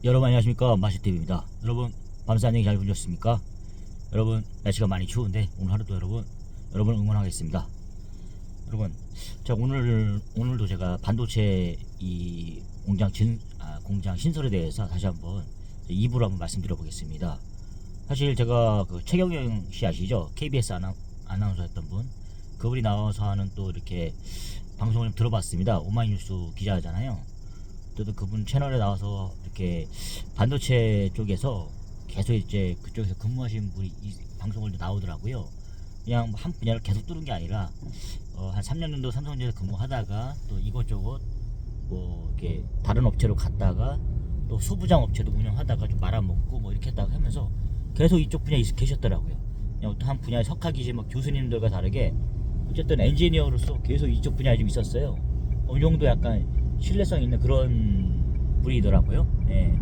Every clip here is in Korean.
여러분 안녕하십니까, 마시TV입니다. 여러분 밤새 안녕히 잘 보셨습니까? 여러분 날씨가 많이 추운데 오늘 하루도 여러분 응원하겠습니다. 여러분, 자, 오늘도 제가 반도체 이 공장 신설에 대해서 다시 한번 2부로 한번 말씀드려 보겠습니다. 사실 제가 그 최경영 씨 아시죠? KBS 아나운서 했던 분, 그분이 나와서 하는 또 이렇게 방송을 좀 들어봤습니다. 오마이뉴스 기자잖아요. 저도 그분 채널에 나와서 이렇게 반도체 쪽에서 계속 이제 그쪽에서 근무하신 분이 이 방송을 나오더라고요. 그냥 한 분야를 계속 뚫은 게 아니라 한 3년 정도 삼성전자 근무하다가 또 이것저것 뭐 이렇게 다른 업체로 갔다가 또 소부장 업체도 운영하다가 좀 말아먹고 뭐 이렇게 했다가 하면서 계속 이쪽 분야에 계셨더라고요. 그냥 또 한 분야의 석학이지 뭐 교수님들과 다르게 어쨌든 엔지니어로서 계속 이쪽 분야에 좀 있었어요. 어느 정도 약간 신뢰성 있는 그런 분이더라고요. 예.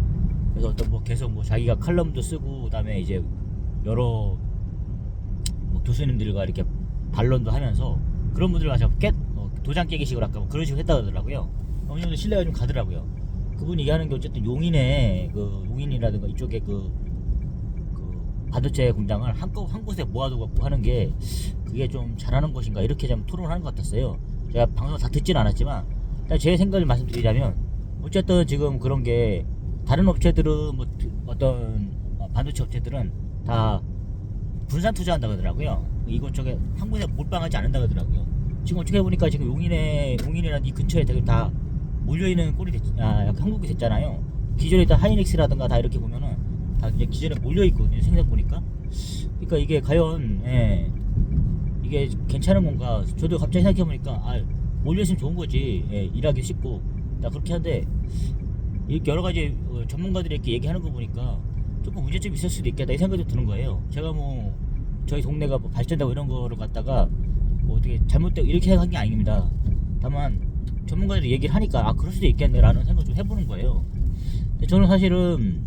그래서 어떤 뭐 계속 뭐 자기가 칼럼도 쓰고 그다음에 이제 여러 뭐 교수님들과 이렇게 반론도 하면서 그런 분들 가서 도장 깨기식으로 아까 뭐 그런 식으로 했다 그러더라고요. 어느 정도 신뢰가 좀 가더라고요. 그분이 얘기하는 게 어쨌든 용인이라든가 이쪽에 그 반도체 공장을 한 곳에 모아두고 하는 게 그게 좀 잘하는 것인가 이렇게 좀 토론을 하는 것 같았어요. 제가 방송 다 듣진 않았지만 일단 제 생각을 말씀드리자면 어쨌든 지금 그런 게 다른 업체들은 뭐 어떤 반도체 업체들은 다 분산 투자한다 그러더라고요. 이곳저곳 한 곳에 몰빵하지 않는다 그러더라고요. 지금 어떻게 보니까 지금 용인이라는 이 근처에 되게 다 몰려있는 꼴이 약간 형국이 됐잖아요. 기존에 있던 하이닉스라든가 다 이렇게 보면은 다 이제 기존에 몰려있거든요. 생각 보니까. 그러니까 이게 과연 이게 괜찮은 건가? 저도 갑자기 생각해보니까 몰려있으면 좋은 거지. 일하기 쉽고 나 그렇게 한데 이렇게 여러 가지 전문가들이 이렇게 얘기하는 거 보니까 조금 문제점이 있을 수도 있겠다 이 생각이 드는 거예요. 제가 뭐 저희 동네가 뭐 발전되고 이런 거를 갖다가 뭐 어떻게 잘못되고 이렇게 생각한 게 아닙니다. 다만 전문가들이 얘기를 하니까 그럴 수도 있겠네라는 생각을 좀 해보는 거예요. 근데 저는 사실은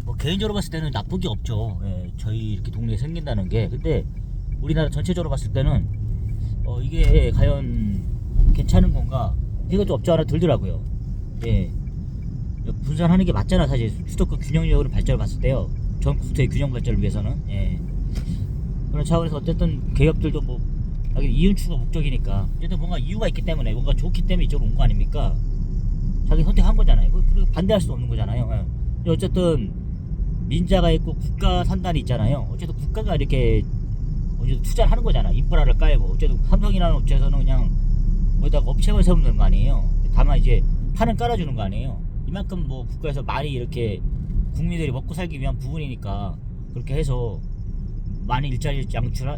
뭐 개인적으로 봤을 때는 나쁜 게 없죠. 저희 이렇게 동네에 생긴다는 게. 근데 우리나라 전체적으로 봤을 때는 이게 과연 괜찮은 건가? 이거 좀 없지 않아 들더라고요. 분산하는 게 맞잖아. 사실 수도권 균형적으로 발전을 봤을 때요. 전국토의 균형 발전을 위해서는. 그런 차원에서 어쨌든 기업들도 뭐 이윤추가 목적이니까 어쨌든 뭔가 이유가 있기 때문에 뭔가 좋기 때문에 이쪽으로 온 거 아닙니까? 자기 선택한 거잖아요. 그리고 반대할 수도 없는 거잖아요. 어쨌든 민자가 있고 국가 산단이 있잖아요. 어쨌든 국가가 이렇게 어쨌든 투자를 하는 거잖아. 인프라를 깔고. 어쨌든 삼성이라는 업체에서는 그냥 뭐다가 업체만 세우는 거 아니에요. 다만 이제 판은 깔아주는 거 아니에요. 이만큼 뭐 국가에서 많이 이렇게 국민들이 먹고 살기 위한 부분이니까 그렇게 해서 많이 일자리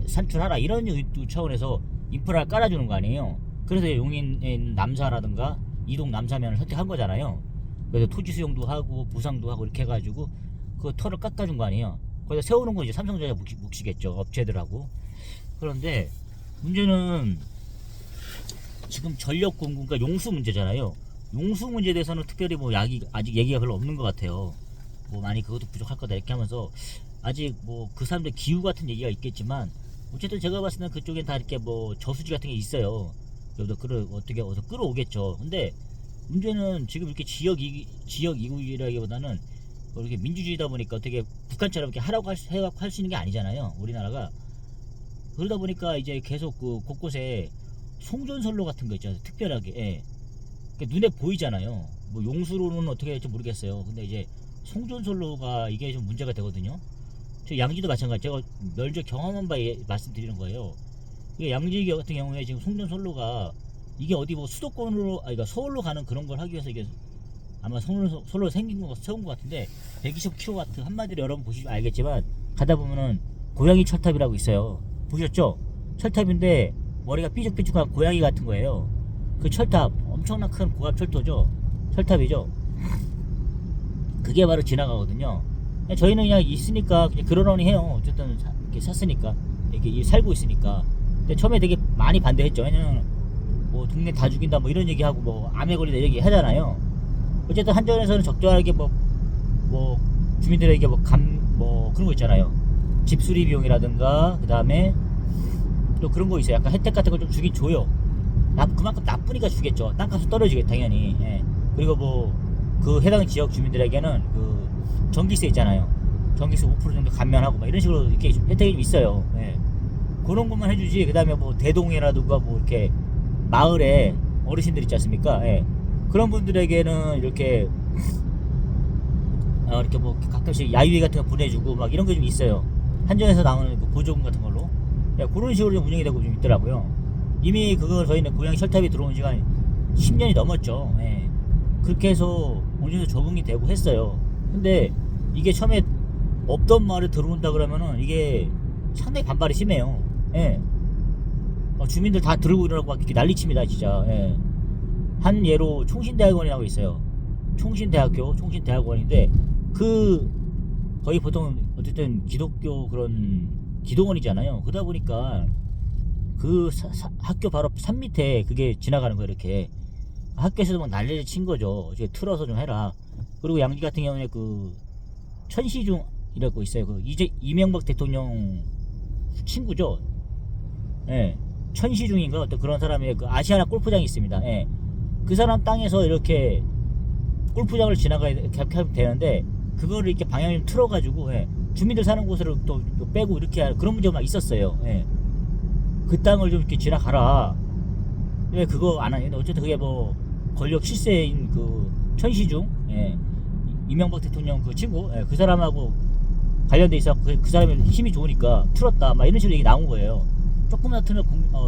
산출하라 이런 차원에서 인프라를 깔아주는 거 아니에요. 그래서 용인에 있는 남사라든가 이동 남사면을 선택한 거잖아요. 그래서 토지 수용도 하고 보상도 하고 이렇게 해가지고 그 터를 깎아준 거 아니에요. 거기다 세우는 건 이제 삼성전자 몫이겠죠, 업체들하고. 그런데 문제는 지금 전력 공급과 용수 문제잖아요. 용수 문제에 대해서는 특별히 뭐 아직 얘기가 별로 없는 것 같아요. 뭐 많이 그것도 부족할 거다 이렇게 하면서 아직 뭐 그 사람들 기후 같은 얘기가 있겠지만 어쨌든 제가 봤을 때는 그쪽엔 다 이렇게 뭐 저수지 같은 게 있어요. 여기서 어떻게 어디서 끌어오겠죠. 근데 문제는 지금 이렇게 지역 이국이라기보다는 이렇게 민주주의다 보니까 어떻게 북한처럼 이렇게 하라고 할 수 있는 게 아니잖아요. 우리나라가. 그러다 보니까 이제 계속 그 곳곳에 송전선로 같은 거 있잖아요. 특별하게. 그러니까 눈에 보이잖아요. 뭐 용수로는 어떻게 할지 모르겠어요. 근데 이제 송전선로가 이게 좀 문제가 되거든요. 저 양지도 마찬가지. 제가 면접 경험한 바에 말씀드리는 거예요. 이게 양지 같은 경우에 지금 송전선로가 이게 어디 뭐 수도권으로 그러니까 서울로 가는 그런 걸 하기 위해서 이게 아마 서울로 세운 것 같은데 120kW 한마디로 여러분 보시면 알겠지만 가다 보면은 고양이 철탑이라고 있어요. 보셨죠? 철탑인데 머리가 삐죽삐죽한 고양이 같은 거예요. 그 철탑 엄청난 큰 고압 철도죠. 철탑이죠. 그게 바로 지나가거든요. 저희는 그냥 있으니까 그냥 그러려니 해요. 어쨌든 이렇게 샀으니까 이렇게 살고 있으니까. 근데 처음에 되게 많이 반대했죠. 왜냐면 뭐 동네 다 죽인다 뭐 이런 얘기하고 뭐 암에 걸린다 이런 얘기 하잖아요. 어쨌든 한전에서는 적절하게 뭐 주민들에게 뭐 그런 거 있잖아요. 집수리 비용이라든가 그 다음에 또 그런 거 있어요. 약간 혜택 같은 걸 좀 주긴 줘요. 그만큼 나쁘니까 주겠죠. 땅값이 떨어지겠 당연히. 그리고 뭐 그 해당 지역 주민들에게는 그 전기세 있잖아요. 전기세 5% 정도 감면하고 막 이런 식으로 이렇게 혜택이 좀 있어요. 예. 그런 것만 해주지. 그 다음에 뭐 대동이라든가 뭐 이렇게 마을에 어르신들 있지 않습니까? 예. 그런 분들에게는 이렇게 이렇게 뭐 가끔씩 야유회 같은 거 보내주고 막 이런 게 좀 있어요. 한전에서 나오는 그 보조금 같은 걸로. 예, 그런 식으로 좀 운영이 되고 좀 있더라고요. 이미 그거 저희는 고양이 철탑이 들어온 지가 10년이 넘었죠. 예. 그렇게 해서 어느 정도 적응이 되고 했어요. 근데 이게 처음에 없던 마을에 들어온다 그러면은 이게 상당히 반발이 심해요. 예. 주민들 다 들고 일어나고 막 이렇게 난리칩니다, 진짜. 예. 한 예로 총신대학원이라고 있어요. 총신대학교, 총신대학원인데 그 거의 보통 어쨌든 기독교 그런 기도원이잖아요. 그러다 보니까 그 학교 바로 산 밑에 그게 지나가는 거예요. 이렇게 학교에서도 막 난리를 친 거죠. 이제 틀어서 좀 해라. 그리고 양지 같은 경우에 그 천시중이라고 있어요. 그 이명박 대통령 친구죠. 예. 천시중인가 어떤 그런 사람의 그 아시아나 골프장이 있습니다. 예. 그 사람 땅에서 이렇게 골프장을 지나가야 하면 되는데 그거를 이렇게 방향을 좀 틀어가지고 예. 주민들 사는 곳으로 또 빼고 이렇게 하는 그런 문제가 막 있었어요. 예. 그 땅을 좀 이렇게 지나가라. 왜 그거 안 하냐? 어쨌든 그게 뭐 권력 실세인 그 천시중, 예. 이명박 대통령 그 친구, 예. 그 사람하고 관련돼 있어 그 사람이 힘이 좋으니까 틀었다. 막 이런 식으로 얘기 나온 거예요. 조금만 틀면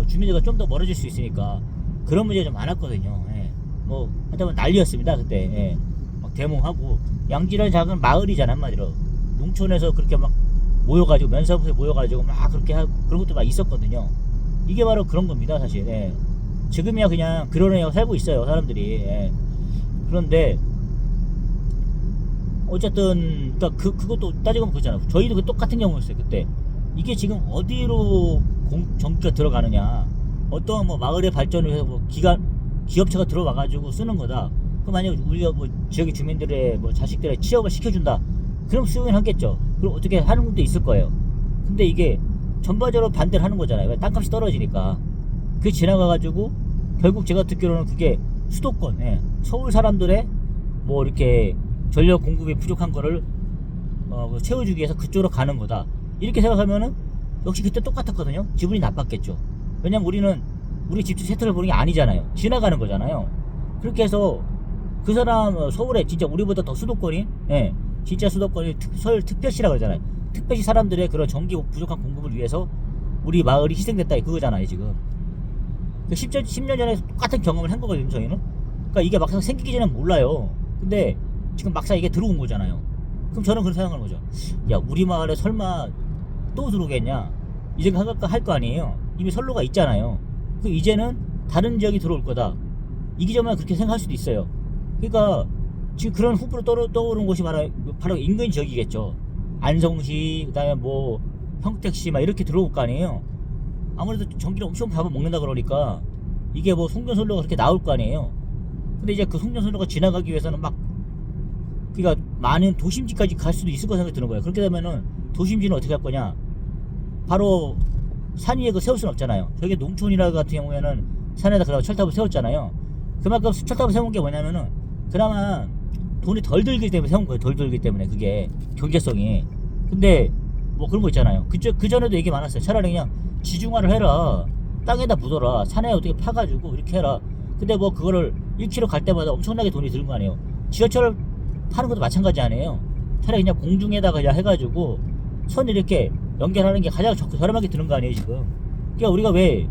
주민들과 좀 더 멀어질 수 있으니까 그런 문제가 좀 많았거든요. 예. 뭐 하여튼 난리였습니다 그때. 예. 막 데모하고 양지라는 작은 마을이잖아 한마디로 농촌에서 그렇게 막 모여가지고 면사무소에 모여가지고 막 그렇게 하고 그런 것도 막 있었거든요. 이게 바로 그런 겁니다 사실. 예. 지금이야 그냥 그러네요 살고 있어요 사람들이. 예. 그런데 어쨌든 그러니까 그것도 따지고 보면 그렇잖아. 저희도 그 똑같은 경우였어요 그때. 이게 지금 어디로 전기가 들어가느냐, 어떤 뭐 마을의 발전을 위해서 뭐 기업체가 들어와가지고 쓰는 거다. 그럼 만약에 우리가 뭐 지역의 주민들의 뭐 자식들의 취업을 시켜준다, 그럼 수용을 하겠죠. 그럼 어떻게 하는 분도 있을 거예요. 근데 이게 전반적으로 반대를 하는 거잖아요. 왜? 땅값이 떨어지니까. 그게 지나가가지고 결국 제가 듣기로는 그게 수도권, 예. 서울 사람들의 뭐 이렇게 전력 공급이 부족한 거를 채워주기 위해서 그쪽으로 가는 거다. 이렇게 생각하면은 역시 그때 똑같았거든요. 기분이 나빴겠죠. 왜냐면 우리는 우리 집주 세트를 보는 게 아니잖아요. 지나가는 거잖아요. 그렇게 해서 그 사람 서울에 진짜 우리보다 더 수도권이, 예, 진짜 수도권이 서울 특별시라고 그러잖아요. 특별시 사람들의 그런 전기 부족한 공급을 위해서 우리 마을이 희생됐다 그거잖아요 지금. 10년 전에 똑같은 경험을 한 거거든요 저희는. 그러니까 이게 막상 생기기 전엔 몰라요. 근데 지금 막상 이게 들어온 거잖아요. 그럼 저는 그런 생각하는 거죠. 야, 우리 마을에 설마 또 들어오겠냐, 이 생각 할 거 아니에요. 이미 선로가 있잖아요. 그 이제는 다른 지역이 들어올 거다, 이기저만 그렇게 생각할 수도 있어요. 그러니까 지금 그런 후보로 떠오른 곳이 바로 인근 지역이겠죠. 안성시, 그 다음에 뭐 평택시 막 이렇게 들어올 거 아니에요. 아무래도 전기를 엄청 잡아먹는다 그러니까 이게 뭐 송전선로가 그렇게 나올 거 아니에요. 근데 이제 그 송전선로가 지나가기 위해서는 막 그러니까 많은 도심지까지 갈 수도 있을 거 생각이 드는 거예요. 그렇게 되면은 도심지는 어떻게 할 거냐, 바로 산 위에 그 세울 수는 없잖아요. 저기 농촌이라 같은 경우에는 산에다 그다가 철탑을 세웠잖아요. 그만큼 철탑을 세운 게 뭐냐면은 그나마 돈이 덜 들기 때문에 세운 거예요. 덜 들기 때문에 그게 경제성이. 근데 뭐 그런 거 있잖아요. 그 전에도 얘기 많았어요. 차라리 그냥 지중화를 해라, 땅에다 묻어라, 산에 어떻게 파가지고 이렇게 해라. 근데 뭐 그거를 1km 갈 때마다 엄청나게 돈이 드는 거 아니에요. 지하철을 파는 것도 마찬가지 아니에요. 차라리 그냥 공중에다가 그냥 해가지고 선 이렇게 연결하는 게 가장 저렴하게 드는 거 아니에요 지금. 그러니까 우리가 왜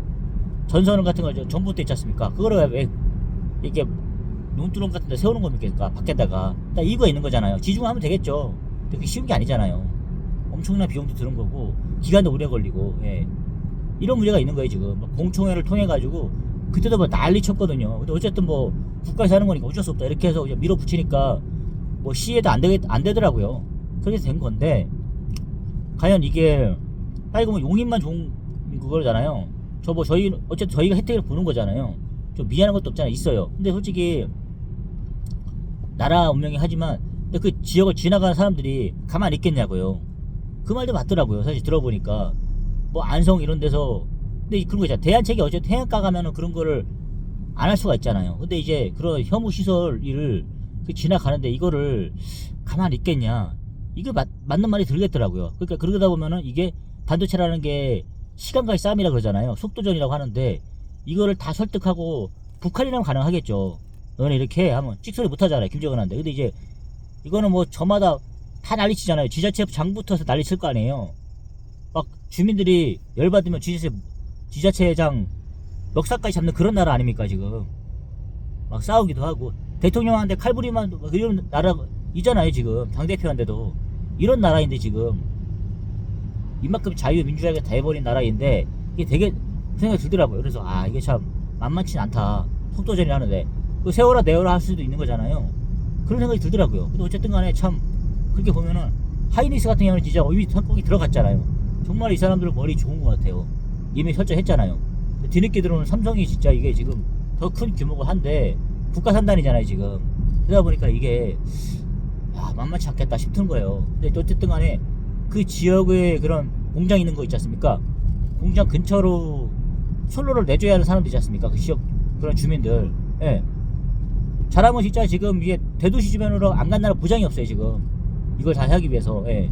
전선 같은 거 전봇대 있지 않습니까? 그거를 왜 이렇게 논두렁 같은 데 세우는 겁니까? 밖에다가 딱 이유가 있는 거잖아요. 지중하면 되겠죠. 근데 그게 쉬운 게 아니잖아요. 엄청난 비용도 드는 거고 기간도 오래 걸리고, 예. 이런 문제가 있는 거예요 지금. 공청회를 통해 가지고 그때도 뭐 난리 쳤거든요. 근데 어쨌든 뭐 국가에서 하는 거니까 어쩔 수 없다 이렇게 해서 밀어붙이니까 뭐 시에도 안 되더라고요. 그렇게 된 건데, 과연 이게 아이고 뭐 용인만 좋은 그거잖아요. 어쨌든 저희가 혜택을 보는 거잖아요. 좀 미안한 것도 없잖아요. 있어요. 근데 솔직히 나라 운명이 하지만 근데 그 지역을 지나가는 사람들이 가만히 있겠냐고요. 그 말도 맞더라고요. 사실 들어보니까 뭐 안성 이런 데서 근데 그런 거 있잖아요. 대안책이 어쨌든 해안가 가면은 그런 거를 안 할 수가 있잖아요. 근데 이제 그런 혐오 시설 일을 그 지나가는데 이거를 가만히 있겠냐? 이게 맞는 말이 들겠더라고요. 그러니까 그러다 보면은 이게 반도체라는 게 시간과의 싸움이라 그러잖아요. 속도전이라고 하는데 이거를 다 설득하고 북한이라면 가능하겠죠. 너네 이렇게 하면 찍소리 못 하잖아요. 김정은한테. 근데 이제 이거는 뭐 저마다 다 난리치잖아요. 지자체 장부터 해서 난리칠 거 아니에요. 막 주민들이 열받으면 지자체장 멱살까지 잡는 그런 나라 아닙니까 지금. 막 싸우기도 하고 대통령한테 칼부림만 이런 나라 있잖아요 지금. 당대표한테도 이런 나라인데 지금 이만큼 자유민주주의가 다 해버린 나라인데 이게 되게 생각이 들더라고요. 그래서 아 이게 참 만만치 않다. 속도전이 하는데 그 세워라 내워라 할 수도 있는 거잖아요. 그런 생각이 들더라고요. 근데 어쨌든 간에 참 그렇게 보면은 하이닉스 같은 경우는 진짜 어휘 성공이 들어갔잖아요. 정말 이 사람들 머리 좋은 것 같아요. 이미 설정했잖아요. 뒤늦게 들어오는 삼성이 진짜 이게 지금 더 큰 규모가 한데 국가 산단이잖아요 지금. 그러다 보니까 이게 야, 만만치 않겠다 싶은 거예요. 근데 어쨌든 간에 그 지역에 그런 공장 있는 거 있지 않습니까? 공장 근처로 선로를 내줘야 하는 사람들 있지 않습니까? 그 지역 그런 주민들. 예. 잘하면 진짜 지금 이게 대도시 주변으로 안 간다는 보장이 없어요 지금. 이걸 다 하기 위해서. 예.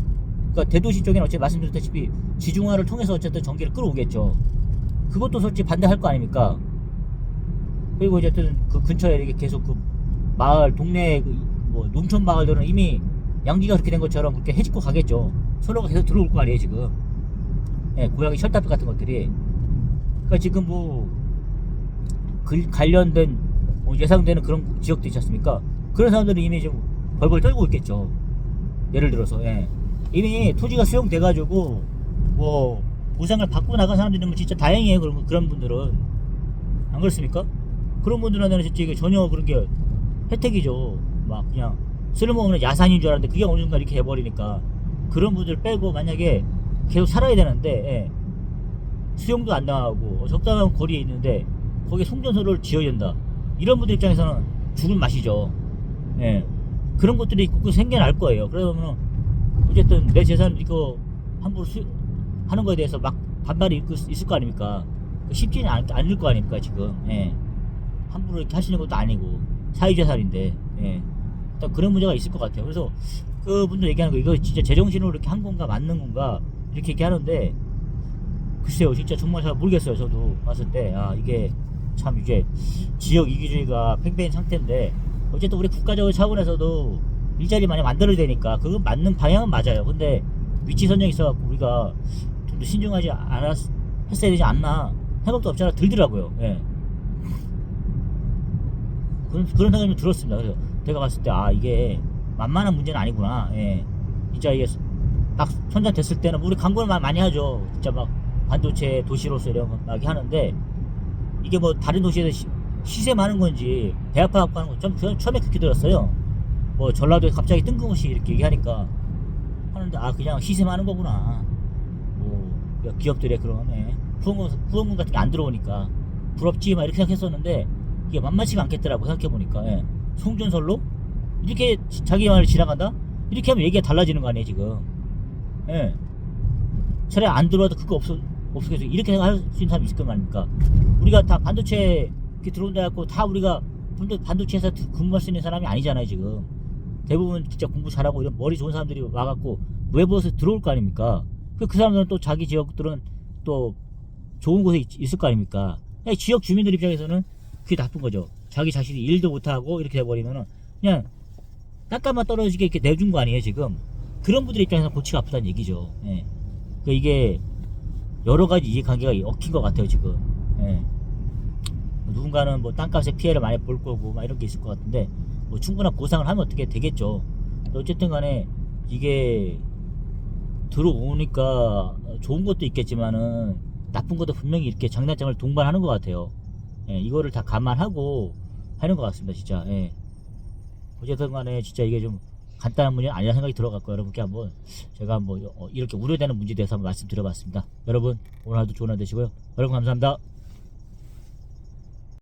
그러니까 대도시 쪽에는 어차피 말씀드렸다시피 지중화를 통해서 어쨌든 전기를 끌어오겠죠. 그것도 솔직히 반대할 거 아닙니까? 그리고 어쨌든 그 근처에 이렇게 계속 그 마을 동네 뭐 농촌 마을들은 이미 양지가 그렇게 된 것처럼 그렇게 해집고 가겠죠. 선로가 계속 들어올 거 아니에요 지금. 예, 고양이 혈탑 같은 것들이. 그러니까 지금 뭐 관련된 뭐 예상되는 그런 지역도 있지 않습니까? 그런 사람들은 이미 좀 벌벌 떨고 있겠죠. 예를 들어서 예. 이미 토지가 수용돼가지고 뭐 보상을 받고 나간 사람들이면 진짜 다행이에요. 그런 분들은 안 그렇습니까? 그런 분들한테는 진짜 이게 전혀 그런 게 혜택이죠. 막 그냥 쓸모없는 야산인 줄 알았는데 그게 어느 순간 이렇게 해버리니까 그런 분들 빼고 만약에 계속 살아야 되는데 예. 수용도 안 당하고 적당한 거리에 있는데 거기에 송전소를 지어야 된다. 이런 분들 입장에서는 죽을 맛이죠. 예. 그런 것들이 꼭 생겨날 거예요. 그러면 어쨌든 내 재산 이거 함부로 하는 거에 대해서 막 반발이 있을 거 아닙니까? 쉽지는 않을 거 아닙니까 지금. 예. 함부로 이렇게 하시는 것도 아니고 사유재산인데 예. 일단 그런 문제가 있을 것 같아요. 그래서 그분들 얘기하는 거 이거 진짜 제정신으로 이렇게 한 건가 맞는 건가 이렇게 얘기하는데 글쎄요 진짜 정말 잘 모르겠어요. 저도 봤을 때 아 이게 참 이제 지역 이기주의가 팽배한 상태인데 어쨌든 우리 국가적인 차원에서도 일자리 많이 만들어야 되니까 그건 맞는 방향은 맞아요. 근데 위치 선정이 있어갖고 우리가 좀 더 신중하지 했어야 되지 않나 생각도 없잖아 들더라고요. 예. 그런 생각이 좀 들었습니다. 그래서 제가 봤을 때 아 이게 만만한 문제는 아니구나. 예. 진짜 이게 딱 선정됐을 때는 우리 광고를 많이 하죠. 진짜 막 반도체 도시로서 이런 거 막 하는데 이게 뭐 다른 도시에서 시세 많은 건지 배 아파갖고 하는 거 좀 처음에 그렇게 들었어요. 뭐 전라도에 갑자기 뜬금없이 이렇게 얘기하니까 하는데 아 그냥 시세 많은 거구나. 뭐 기업들의 그런 후원금 같은 게 안 들어오니까 부럽지 막 이렇게 생각했었는데 이게 만만치가 않겠더라고 생각해보니까. 예. 송전설로 이렇게 자기 말을 지나간다? 이렇게 하면 얘기가 달라지는 거 아니에요 지금. 예. 차라리 안 들어와도 그거 없어서 이렇게 할 수 있는 사람이 있을 거 아닙니까? 우리가 다 반도체 이렇게 들어온다 해갖고 다 우리가 반도체에서 근무할 수 있는 사람이 아니잖아요 지금. 대부분 진짜 공부 잘하고 이런 머리 좋은 사람들이 와갖고 외부에서 들어올 거 아닙니까? 그 사람들은 또 자기 지역들은 또 좋은 곳에 있을 거 아닙니까? 지역 주민들 입장에서는 그게 나쁜 거죠. 자기 자신이 일도 못하고 이렇게 돼버리면은 그냥 땅값만 떨어지게 이렇게 내준 거 아니에요 지금. 그런 분들 입장에서는 골치가 아프다는 얘기죠. 예. 그러니까 이게 여러 가지 이해관계가 얽힌 것 같아요 지금. 예. 누군가는 뭐 땅값에 피해를 많이 볼 거고 막 이런 게 있을 것 같은데 뭐 충분한 보상을 하면 어떻게 되겠죠. 어쨌든 간에 이게 들어오니까 좋은 것도 있겠지만은 나쁜 것도 분명히 이렇게 장단점을 동반하는 것 같아요. 예, 이거를 다 감안하고 하는 것 같습니다 진짜. 예. 어쨌든 간에 진짜 이게 좀 간단한 문제는 아니라 생각이 들어갔고 여러분께 한번 제가 한번 이렇게 우려되는 문제에 대해서 한번 말씀드려봤습니다. 여러분 오늘 하루도 좋은 하루 되시고요. 여러분 감사합니다.